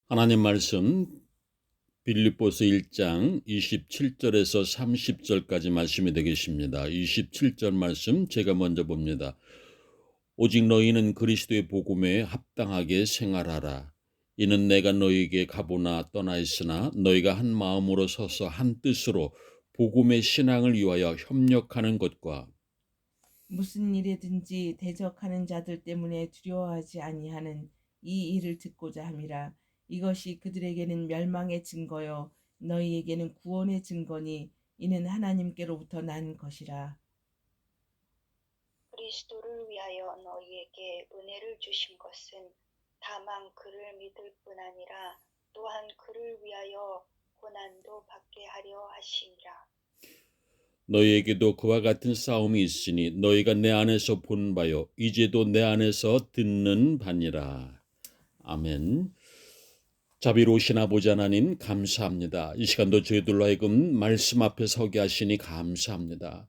하나님 말씀 빌립보서 1장 27절에서 30절까지 말씀이 되겠습니다. 27절 말씀 제가 먼저 봅니다. 오직 너희는 그리스도의 복음에 합당하게 생활하라. 이는 내가 너희에게 가보나 떠나 있으나 너희가 한 마음으로 서서 한 뜻으로 복음의 신앙을 위하여 협력하는 것과 무슨 일에든지 대적하는 자들 때문에 두려워하지 아니하는 이 일을 듣고자 함이라. 이것이 그들에게는 멸망의 증거요 너희에게는 구원의 증거니 이는 하나님께로부터 난 것이라. 그리스도를 위하여 너희에게 은혜를 주신 것은 다만 그를 믿을 뿐 아니라 또한 그를 위하여 고난도 받게 하려 하심이라. 너희에게도 그와 같은 싸움이 있으니 너희가 내 안에서 본 바요 이제도 내 안에서 듣는 바니라. 아멘. 자비로우신 아버지 하나님 감사합니다. 이 시간도 저희들로 하여금 말씀 앞에 서게 하시니 감사합니다.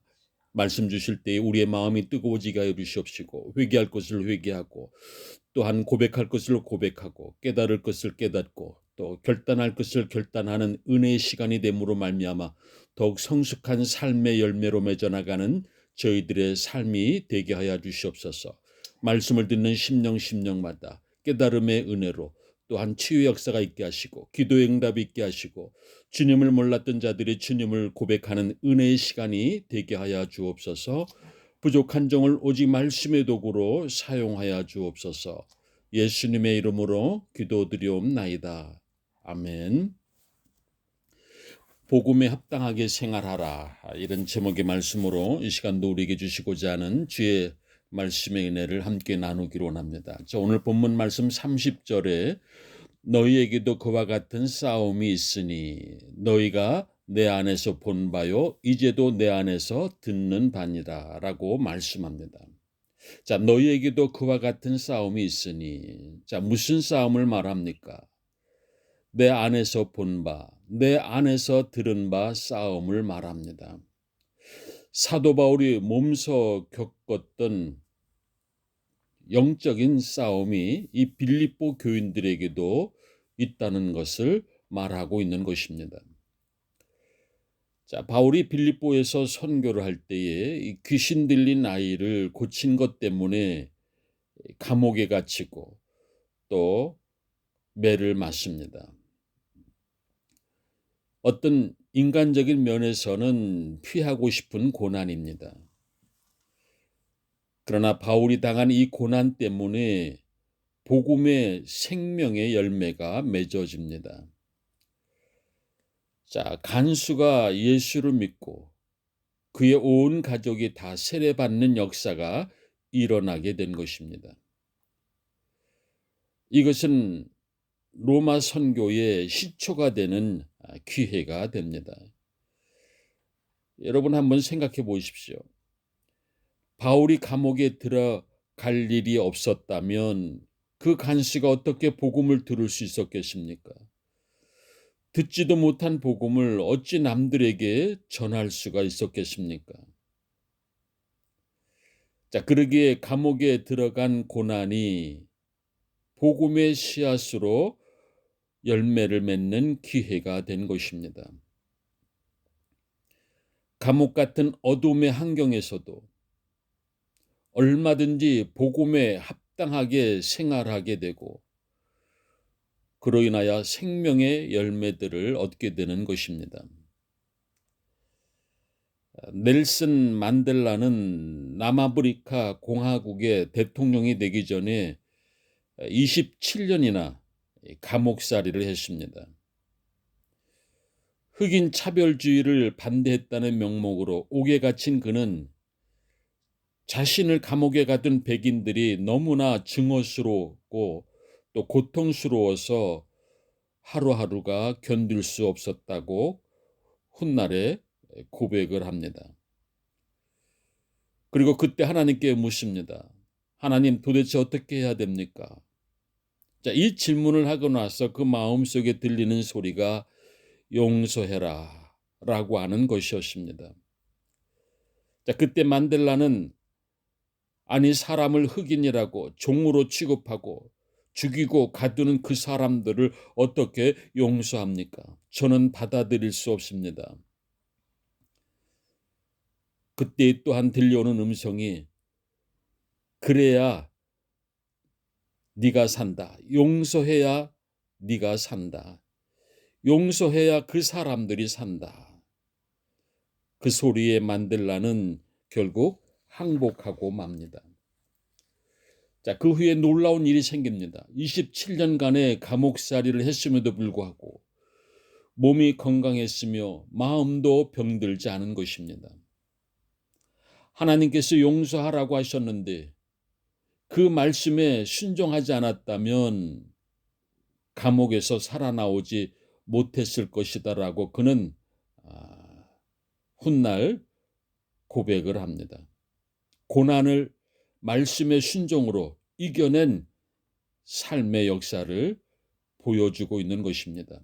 말씀 주실 때 우리의 마음이 뜨거워지게 하여 주시옵시고 회개할 것을 회개하고 또한 고백할 것을 고백하고 깨달을 것을 깨닫고 또 결단할 것을 결단하는 은혜의 시간이 됨으로 말미암아 더욱 성숙한 삶의 열매로 맺어 나가는 저희들의 삶이 되게 하여 주시옵소서. 말씀을 듣는 심령마다 깨달음의 은혜로 또한 치유 역사가 있게 하시고 기도의 응답이 있게 하시고 주님을 몰랐던 자들이 주님을 고백하는 은혜의 시간이 되게 하여 주옵소서. 부족한 종을 오직 말씀의 도구로 사용하여 주옵소서. 예수님의 이름으로 기도드리옵나이다. 아멘. 복음에 합당하게 생활하라. 이런 제목의 말씀으로 이 시간도 우리에게 주시고자 하는 주의 말씀의 은혜를 함께 나누기로 원합니다. 자, 오늘 본문 말씀 30절에 너희에게도 그와 같은 싸움이 있으니 너희가 내 안에서 본 바요 이제도 내 안에서 듣는 바니라 라고 말씀합니다. 자, 너희에게도 그와 같은 싸움이 있으니 자, 무슨 싸움을 말합니까? 내 안에서 본 바, 내 안에서 들은 바 싸움을 말합니다. 사도 바울이 몸소 겪었던 영적인 싸움이 이 빌립보 교인들에게도 있다는 것을 말하고 있는 것입니다. 자, 바울이 빌립보에서 선교를 할 때에 이 귀신 들린 아이를 고친 것 때문에 감옥에 갇히고 또 매를 맞습니다. 어떤 인간적인 면에서는 피하고 싶은 고난입니다. 그러나 바울이 당한 이 고난 때문에 복음의 생명의 열매가 맺어집니다. 자, 간수가 예수를 믿고 그의 온 가족이 다 세례받는 역사가 일어나게 된 것입니다. 이것은 로마 선교의 시초가 되는 기회가 됩니다. 여러분 한번 생각해 보십시오. 바울이 감옥에 들어갈 일이 없었다면 그 간수가 어떻게 복음을 들을 수 있었겠습니까? 듣지도 못한 복음을 어찌 남들에게 전할 수가 있었겠습니까? 자, 그러기에 감옥에 들어간 고난이 복음의 씨앗으로 열매를 맺는 기회가 된 것입니다. 감옥 같은 어둠의 환경에서도 얼마든지 복음에 합당하게 생활하게 되고 그로 인하여 생명의 열매들을 얻게 되는 것입니다. 넬슨 만델라는 남아프리카 공화국의 대통령이 되기 전에 27년이나 감옥살이를 했습니다. 흑인 차별주의를 반대했다는 명목으로 옥에 갇힌 그는 자신을 감옥에 가둔 백인들이 너무나 증오스럽고 또 고통스러워서 하루하루가 견딜 수 없었다고 훗날에 고백을 합니다. 그리고 그때 하나님께 묻습니다. 하나님 도대체 어떻게 해야 됩니까? 자, 이 질문을 하고 나서 그 마음속에 들리는 소리가 용서해라 라고 하는 것이었습니다. 자, 그때 만델라는 아니 사람을 흑인이라고 종으로 취급하고 죽이고 가두는 그 사람들을 어떻게 용서합니까? 저는 받아들일 수 없습니다. 그때 또한 들려오는 음성이 그래야 네가 산다. 용서해야 네가 산다. 용서해야 그 사람들이 산다. 그 소리에 만델라는 결국 항복하고 맙니다. 자, 그 후에 놀라운 일이 생깁니다. 27년간의 감옥살이를 했음에도 불구하고 몸이 건강했으며 마음도 병들지 않은 것입니다. 하나님께서 용서하라고 하셨는데 그 말씀에 순종하지 않았다면 감옥에서 살아나오지 못했을 것이다라고 그는 훗날 고백을 합니다. 고난을 말씀의 순종으로 이겨낸 삶의 역사를 보여주고 있는 것입니다.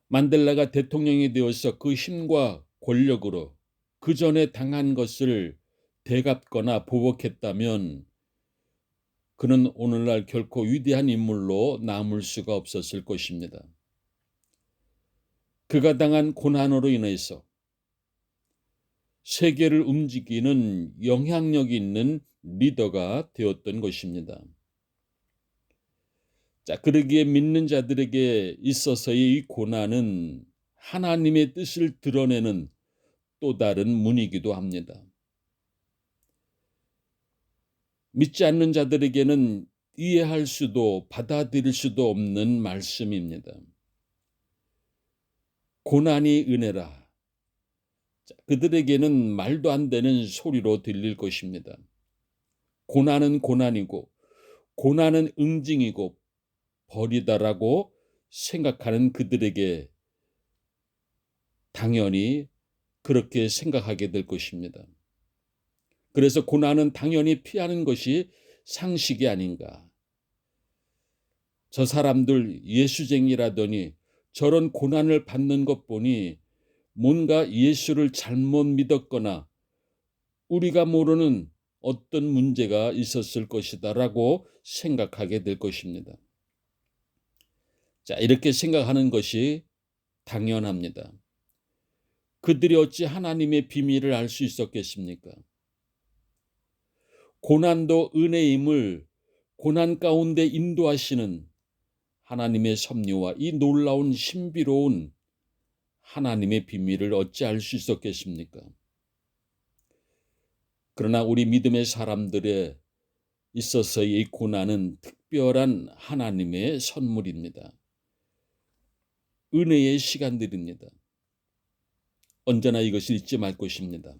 만델라가 대통령이 되어서 그 힘과 권력으로 그 전에 당한 것을 되갚거나 보복했다면 그는 오늘날 결코 위대한 인물로 남을 수가 없었을 것입니다. 그가 당한 고난으로 인해서 세계를 움직이는 영향력 있는 리더가 되었던 것입니다. 자, 그러기에 믿는 자들에게 있어서의 이 고난은 하나님의 뜻을 드러내는 또 다른 문이기도 합니다. 믿지 않는 자들에게는 이해할 수도 받아들일 수도 없는 말씀입니다. 고난이 은혜라. 그들에게는 말도 안 되는 소리로 들릴 것입니다. 고난은 고난이고 고난은 응징이고 벌이다라고 생각하는 그들에게 당연히 그렇게 생각하게 될 것입니다. 그래서 고난은 당연히 피하는 것이 상식이 아닌가. 저 사람들 예수쟁이라더니 저런 고난을 받는 것 보니 뭔가 예수를 잘못 믿었거나 우리가 모르는 어떤 문제가 있었을 것이다라고 생각하게 될 것입니다. 자, 이렇게 생각하는 것이 당연합니다. 그들이 어찌 하나님의 비밀을 알 수 있었겠습니까? 고난도 은혜임을 고난 가운데 인도하시는 하나님의 섭리와 이 놀라운 신비로운 하나님의 비밀을 어찌 알 수 있었겠습니까? 그러나 우리 믿음의 사람들에 있어서의 이 고난은 특별한 하나님의 선물입니다. 은혜의 시간들입니다. 언제나 이것을 잊지 말 것입니다.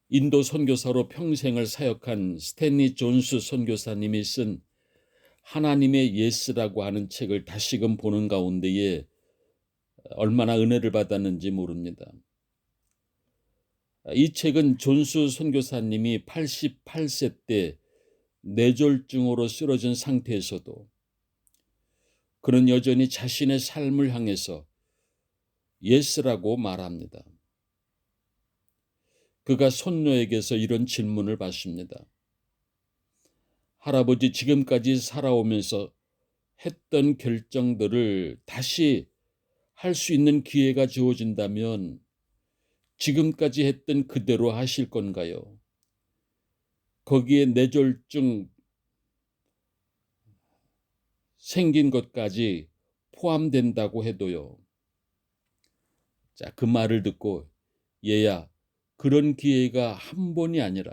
인도 선교사로 평생을 사역한 스탠리 존스 선교사님이 쓴 하나님의 예스라고 하는 책을 다시금 보는 가운데에 얼마나 은혜를 받았는지 모릅니다. 이 책은 존스 선교사님이 88세 때 뇌졸중으로 쓰러진 상태에서도 그는 여전히 자신의 삶을 향해서 예스라고 말합니다. 그가 손녀에게서 이런 질문을 받습니다. 할아버지, 지금까지 살아오면서 했던 결정들을 다시 할 수 있는 기회가 주어진다면 지금까지 했던 그대로 하실 건가요? 거기에 뇌졸중 생긴 것까지 포함된다고 해도요. 자, 그 말을 듣고 얘야, 그런 기회가 한 번이 아니라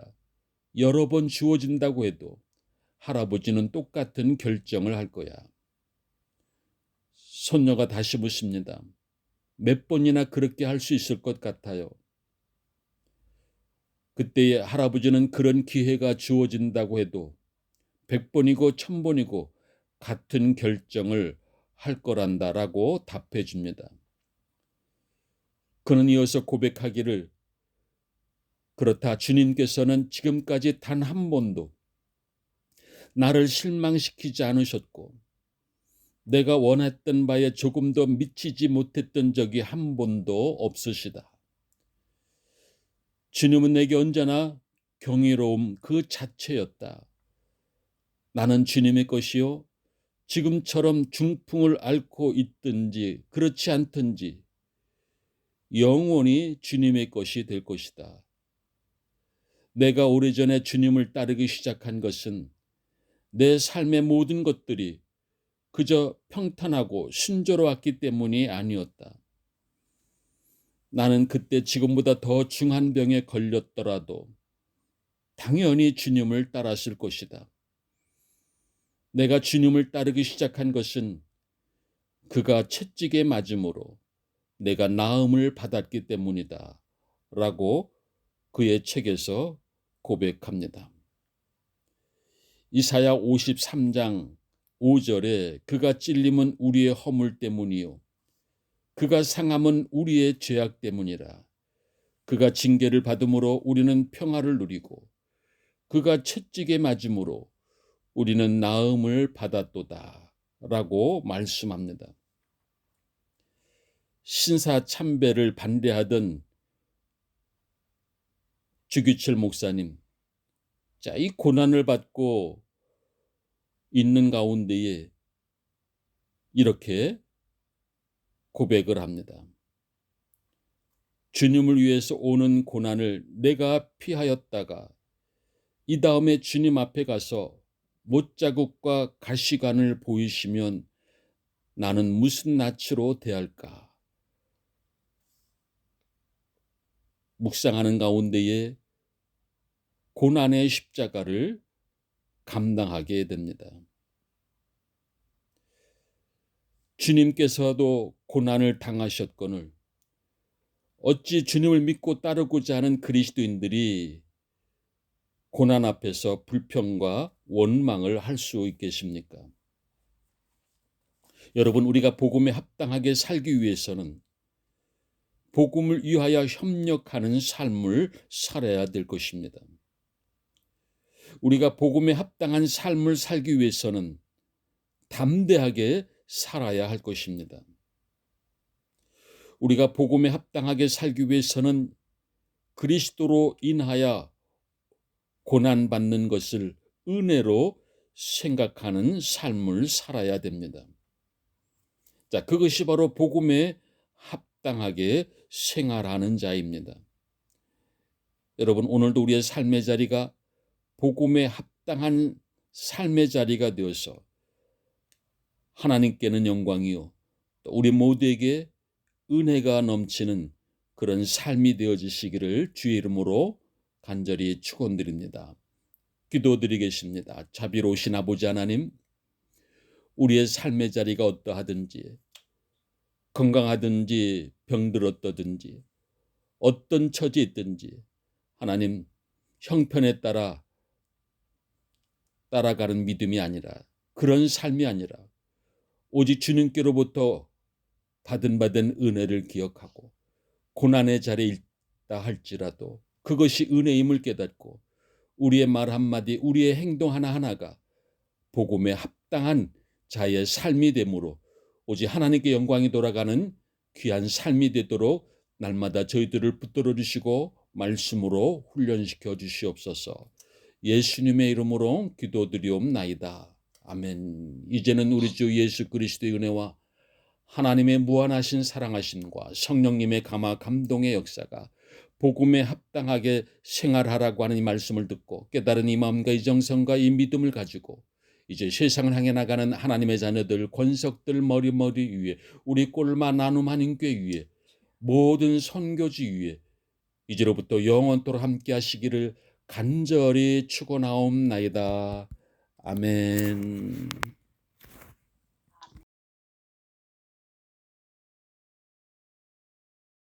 여러 번 주어진다고 해도 할아버지는 똑같은 결정을 할 거야. 손녀가 다시 묻습니다. 몇 번이나 그렇게 할 수 있을 것 같아요. 그때에 할아버지는 그런 기회가 주어진다고 해도 100번이고 1000번이고 같은 결정을 할 거란다라고 답해 줍니다. 그는 이어서 고백하기를 그렇다. 주님께서는 지금까지 단 한 번도 나를 실망시키지 않으셨고 내가 원했던 바에 조금도 미치지 못했던 적이 한 번도 없으시다. 주님은 내게 언제나 경이로움 그 자체였다. 나는 주님의 것이요 지금처럼 중풍을 앓고 있든지 그렇지 않든지 영원히 주님의 것이 될 것이다. 내가 오래전에 주님을 따르기 시작한 것은 내 삶의 모든 것들이 그저 평탄하고 순조로웠기 때문이 아니었다. 나는 그때 지금보다 더 중한 병에 걸렸더라도 당연히 주님을 따랐을 것이다. 내가 주님을 따르기 시작한 것은 그가 채찍에 맞음으로 내가 나음을 받았기 때문이다. 라고 그의 책에서 고백합니다. 이사야 53장 5절에 그가 찔림은 우리의 허물 때문이요 그가 상함은 우리의 죄악 때문이라. 그가 징계를 받음으로 우리는 평화를 누리고 그가 채찍에 맞음으로 우리는 나음을 받았도다. 라고 말씀합니다. 신사 참배를 반대하던 주기철 목사님, 자, 이 고난을 받고 있는 가운데에 이렇게 고백을 합니다. 주님을 위해서 오는 고난을 내가 피하였다가 이 다음에 주님 앞에 가서 못자국과 가시관을 보이시면 나는 무슨 낯으로 대할까? 묵상하는 가운데에 고난의 십자가를 감당하게 됩니다. 주님께서도 고난을 당하셨거늘 어찌 주님을 믿고 따르고자 하는 그리스도인들이 고난 앞에서 불평과 원망을 할 수 있겠습니까? 여러분, 우리가 복음에 합당하게 살기 위해서는 복음을 위하여 협력하는 삶을 살아야 될 것입니다. 우리가 복음에 합당한 삶을 살기 위해서는 담대하게 살아야 할 것입니다. 우리가 복음에 합당하게 살기 위해서는 그리스도로 인하여 고난받는 것을 은혜로 생각하는 삶을 살아야 됩니다. 자, 그것이 바로 복음에 합당하게 생활하는 자입니다. 여러분, 오늘도 우리의 삶의 자리가 복음에 합당한 삶의 자리가 되어서 하나님께는 영광이요 또 우리 모두에게 은혜가 넘치는 그런 삶이 되어지시기를 주의 이름으로 간절히 축원드립니다. 기도드리겠습니다. 자비로우신 아버지 하나님, 우리의 삶의 자리가 어떠하든지 건강하든지 병들었다든지 어떤 처지에 있든지 하나님 형편에 따라가는 믿음이 아니라 그런 삶이 아니라 오직 주님께로부터 받은 은혜를 기억하고 고난의 자리에 있다 할지라도 그것이 은혜임을 깨닫고 우리의 말 한마디 우리의 행동 하나하나가 복음에 합당한 자의 삶이 되므로 오직 하나님께 영광이 돌아가는 귀한 삶이 되도록 날마다 저희들을 붙들어 주시고 말씀으로 훈련시켜 주시옵소서. 예수님의 이름으로 기도드리옵나이다. 아멘. 이제는 우리 주 예수 그리스도의 은혜와 하나님의 무한하신 사랑하심과 성령님의 감화 감동의 역사가 복음에 합당하게 생활하라고 하는 이 말씀을 듣고 깨달은 이 마음과 이 정성과 이 믿음을 가지고 이제 세상을 향해 나가는 하나님의 자녀들 권석들 머리 위에 우리 꼴마 나눔 한인교회 위에 모든 선교지 위에 이제로부터 영원토록 함께 하시기를 간절히 축원하옵나이다. 아멘.